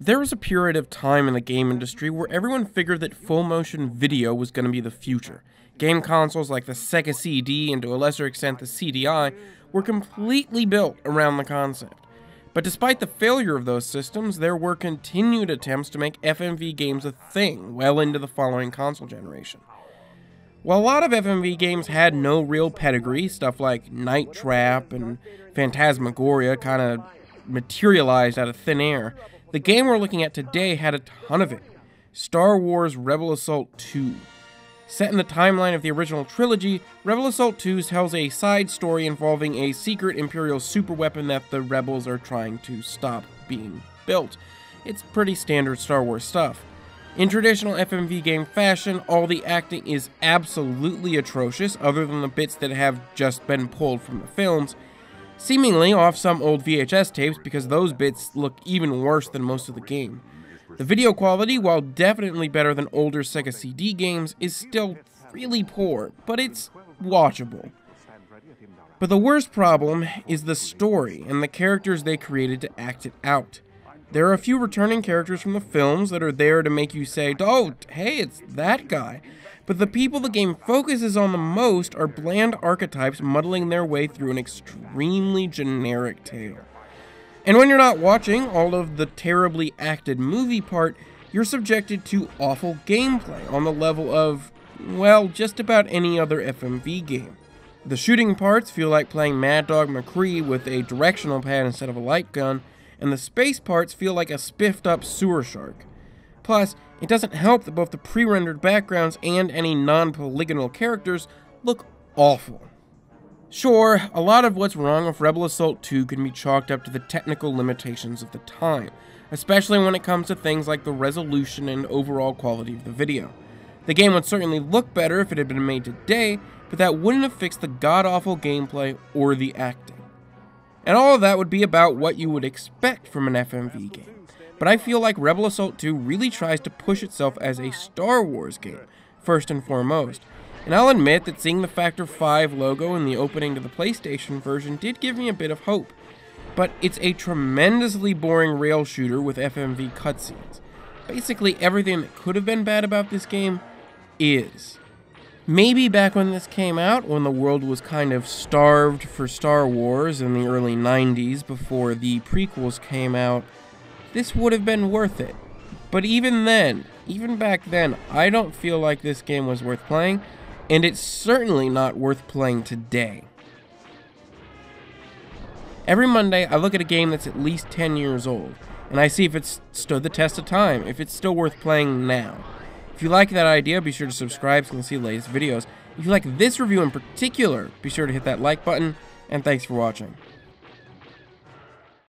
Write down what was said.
There was a period of time in the game industry where everyone figured that full-motion video was going to be the future. Game consoles like the Sega CD and to a lesser extent the CDI were completely built around the concept. But despite the failure of those systems, there were continued attempts to make FMV games a thing well into the following console generation. While a lot of FMV games had no real pedigree, stuff like Night Trap and Phantasmagoria kind of materialized out of thin air, the game we're looking at today had a ton of it. Star Wars Rebel Assault 2. Set in the timeline of the original trilogy, Rebel Assault 2 tells a side story involving a secret Imperial superweapon that the Rebels are trying to stop being built. It's pretty standard Star Wars stuff. In traditional FMV game fashion, all the acting is absolutely atrocious, other than the bits that have just been pulled from the films, seemingly off some old VHS tapes because those bits look even worse than most of the game. The video quality, while definitely better than older Sega CD games, is still really poor, but it's watchable. But the worst problem is the story and the characters they created to act it out. There are a few returning characters from the films that are there to make you say, "Oh, hey, it's that guy." But the people the game focuses on the most are bland archetypes muddling their way through an extremely generic tale. And when you're not watching all of the terribly acted movie part, you're subjected to awful gameplay on the level of, well, just about any other FMV game. The shooting parts feel like playing Mad Dog McCree with a directional pad instead of a light gun, and the space parts feel like a spiffed up sewer shark. Plus, it doesn't help that both the pre-rendered backgrounds and any non-polygonal characters look awful. Sure, a lot of what's wrong with Rebel Assault 2 can be chalked up to the technical limitations of the time, especially when it comes to things like the resolution and overall quality of the video. The game would certainly look better if it had been made today, but that wouldn't have fixed the god-awful gameplay or the acting. And all of that would be about what you would expect from an FMV game. But I feel like Rebel Assault 2 really tries to push itself as a Star Wars game, first and foremost. And I'll admit that seeing the Factor 5 logo in the opening to the PlayStation version did give me a bit of hope. But it's a tremendously boring rail shooter with FMV cutscenes. Basically everything that could have been bad about this game is. Maybe back when this came out, when the world was kind of starved for Star Wars in the early 90s before the prequels came out, this would have been worth it. But even then, even back then, I don't feel like this game was worth playing, and it's certainly not worth playing today. Every Monday, I look at a game that's at least 10 years old, and I see if it's stood the test of time, if it's still worth playing now. If you like that idea, be sure to subscribe so you can see the latest videos. If you like this review in particular, be sure to hit that like button, and thanks for watching.